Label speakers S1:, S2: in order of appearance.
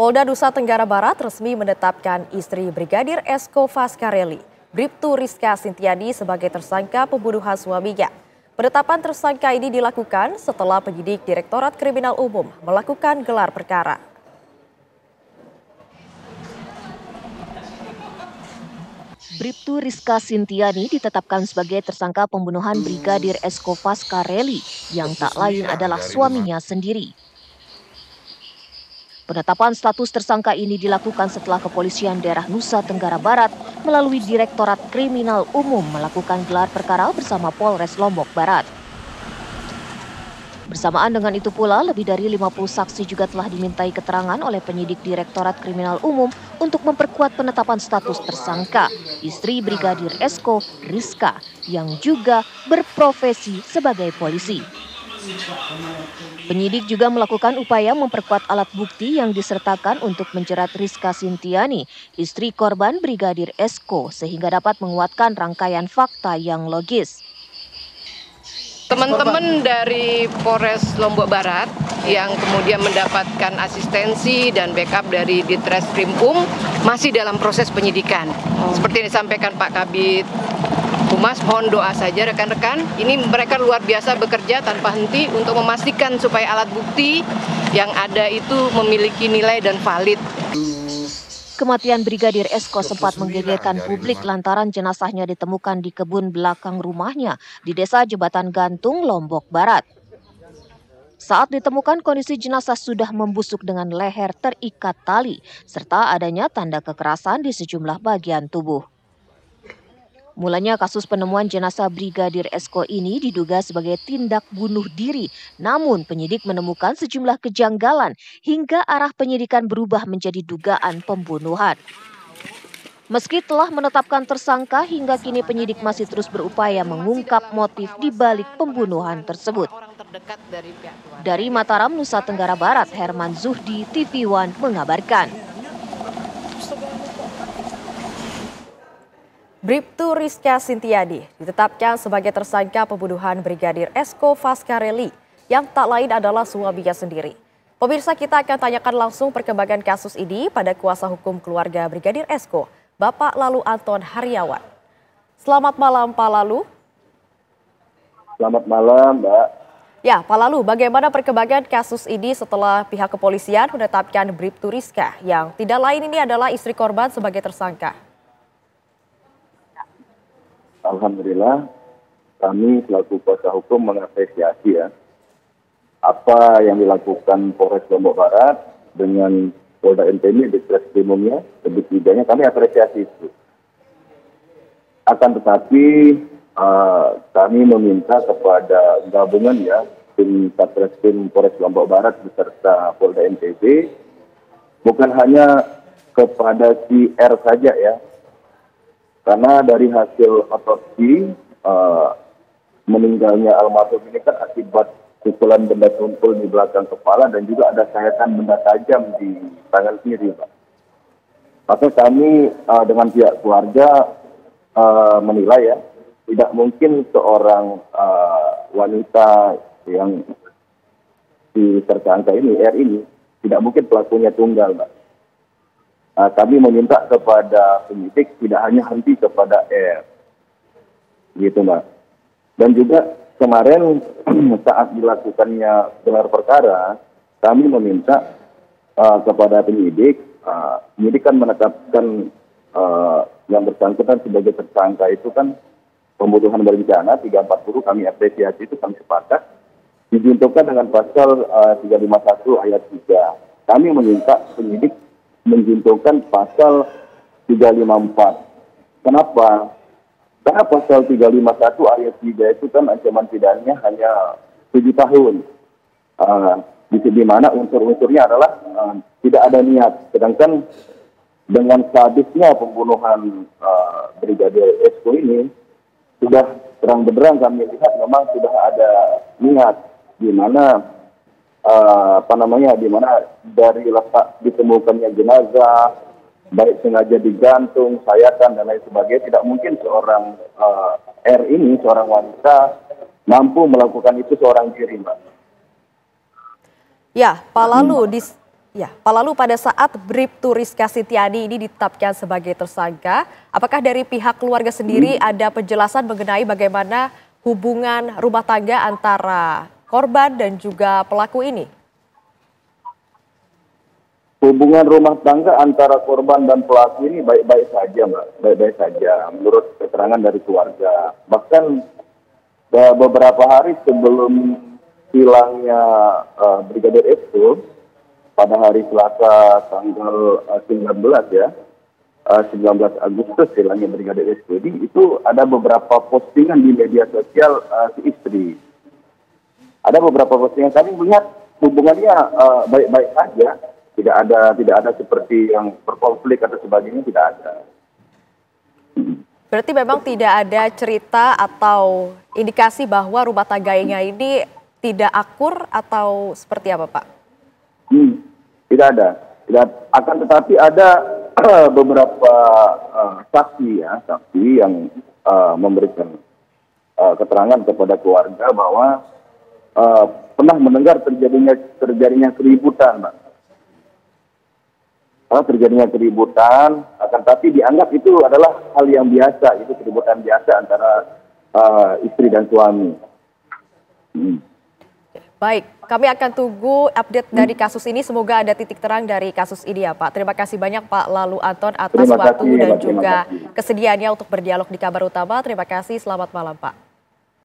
S1: Polda Nusa Tenggara Barat resmi menetapkan istri Brigadir Esko Faskareli, Bribtu Rizka Sintiani sebagai tersangka pembunuhan suaminya. Penetapan tersangka ini dilakukan setelah penyidik Direktorat Kriminal Umum melakukan gelar perkara.
S2: Bribtu Rizka Sintiani ditetapkan sebagai tersangka pembunuhan Brigadir Esko Faskareli yang tak lain adalah suaminya sendiri. Penetapan status tersangka ini dilakukan setelah Kepolisian Daerah Nusa Tenggara Barat melalui Direktorat Kriminal Umum melakukan gelar perkara bersama Polres Lombok Barat. Bersamaan dengan itu pula, lebih dari 50 saksi juga telah dimintai keterangan oleh penyidik Direktorat Kriminal Umum untuk memperkuat penetapan status tersangka, istri Brigadir Esko, Rizka, yang juga berprofesi sebagai polisi. Penyidik juga melakukan upaya memperkuat alat bukti yang disertakan untuk menjerat Rizka Sintiani, istri korban Brigadir Esko, sehingga dapat menguatkan rangkaian fakta yang logis.
S3: Teman-teman dari Polres Lombok Barat yang kemudian mendapatkan asistensi dan backup dari Ditreskrimum masih dalam proses penyidikan. Seperti yang disampaikan Pak Kabid Humas, mohon doa saja rekan-rekan. Ini mereka luar biasa bekerja tanpa henti untuk memastikan supaya alat bukti yang ada itu memiliki nilai dan valid.
S2: Kematian Brigadir Esko sempat menggegerkan publik lantaran jenazahnya ditemukan di kebun belakang rumahnya di Desa Jembatan Gantung, Lombok Barat. Saat ditemukan, kondisi jenazah sudah membusuk dengan leher terikat tali, serta adanya tanda kekerasan di sejumlah bagian tubuh. Mulanya kasus penemuan jenazah Brigadir Esko ini diduga sebagai tindak bunuh diri, namun penyidik menemukan sejumlah kejanggalan hingga arah penyidikan berubah menjadi dugaan pembunuhan. Meski telah menetapkan tersangka, hingga kini penyidik masih terus berupaya mengungkap motif di balik pembunuhan tersebut. Dari Mataram, Nusa Tenggara Barat, Herman Zuhdi, TV One mengabarkan.
S1: Bribtu Rizka Sintiani ditetapkan sebagai tersangka pembunuhan Brigadir Esko Faskareli yang tak lain adalah suaminya sendiri. Pemirsa, kita akan tanyakan langsung perkembangan kasus ini pada kuasa hukum keluarga Brigadir Esko, Bapak Lalu Anton Haryawan. Selamat malam Pak Lalu.
S4: Selamat malam Mbak.
S1: Ya Pak Lalu, bagaimana perkembangan kasus ini setelah pihak kepolisian menetapkan Bribtu Rizka yang tidak lain ini adalah istri korban sebagai tersangka?
S4: Alhamdulillah, kami selaku kuasa hukum mengapresiasi apa yang dilakukan Polres Lombok Barat dengan Polda NTB di Ditreskrimumnya, ketiganya kami apresiasi itu. Akan tetapi kami meminta kepada gabungan tim Satreskrim Polres Lombok Barat beserta Polda NTB, bukan hanya kepada si R saja karena dari hasil otopsi meninggalnya almarhum ini kan akibat pukulan benda tumpul di belakang kepala dan juga ada sayatan benda tajam di tangan kiri, Pak. Maka kami dengan pihak keluarga menilai tidak mungkin seorang wanita yang tersangka ini, R ini, tidak mungkin pelakunya tunggal, Pak. Kami meminta kepada penyidik tidak hanya henti kepada R, gitu Mbak. Dan juga kemarin saat dilakukannya gelar perkara, kami meminta kepada penyidik kan menetapkan yang bersangkutan sebagai tersangka itu kan pembunuhan berencana 340, kami apresiasi itu, kami sepakat dijuntukan dengan pasal 351 ayat 3. Kami meminta penyidik menjuntukan pasal 354. Kenapa? Karena pasal 351 ayat 3 itu kan ancaman pidananya hanya 7 tahun. Di mana unsur-unsurnya adalah tidak ada niat. Sedangkan dengan sadisnya pembunuhan Brigadir Esko ini, sudah terang benderang kami lihat memang sudah ada niat, di mana di mana dari letak ditemukannya jenazah, baik sengaja digantung, sayatan dan lain sebagainya, tidak mungkin seorang R ini, seorang wanita, mampu melakukan itu seorang diri, Mbak.
S1: Ya, Pak Lalu, Ya, Pak, lalu pada saat Bribtu Rizka Sitiani ini ditetapkan sebagai tersangka, apakah dari pihak keluarga sendiri ada penjelasan mengenai bagaimana hubungan rumah tangga antara korban dan juga pelaku ini?
S4: Hubungan rumah tangga antara korban dan pelaku ini baik-baik saja, Mbak. Baik-baik saja, menurut keterangan dari keluarga. Bahkan beberapa hari sebelum hilangnya Brigadir Esko, pada hari Selasa tanggal 19 ya, 19 Agustus hilangnya Brigadir Esko itu ada beberapa postingan di media sosial si istri. Ada beberapa postingan, kami melihat hubungannya baik-baik saja, tidak ada seperti yang berkonflik atau sebagainya, tidak ada.
S1: Berarti memang tidak ada cerita atau indikasi bahwa rumah tangganya ini tidak akur atau seperti apa, Pak?
S4: Tidak ada. Akan tetapi ada beberapa saksi yang memberikan keterangan kepada keluarga bahwa pernah mendengar terjadinya keributan, Pak. Terjadinya keributan, akan tapi dianggap itu adalah hal yang biasa, itu keributan biasa antara istri dan suami.
S1: Baik, kami akan tunggu update dari kasus ini. Semoga ada titik terang dari kasus ini ya, Pak. Terima kasih banyak Pak Lalu Anton atas waktu dan juga kesediaannya untuk berdialog di Kabar Utama. Terima kasih, selamat malam Pak.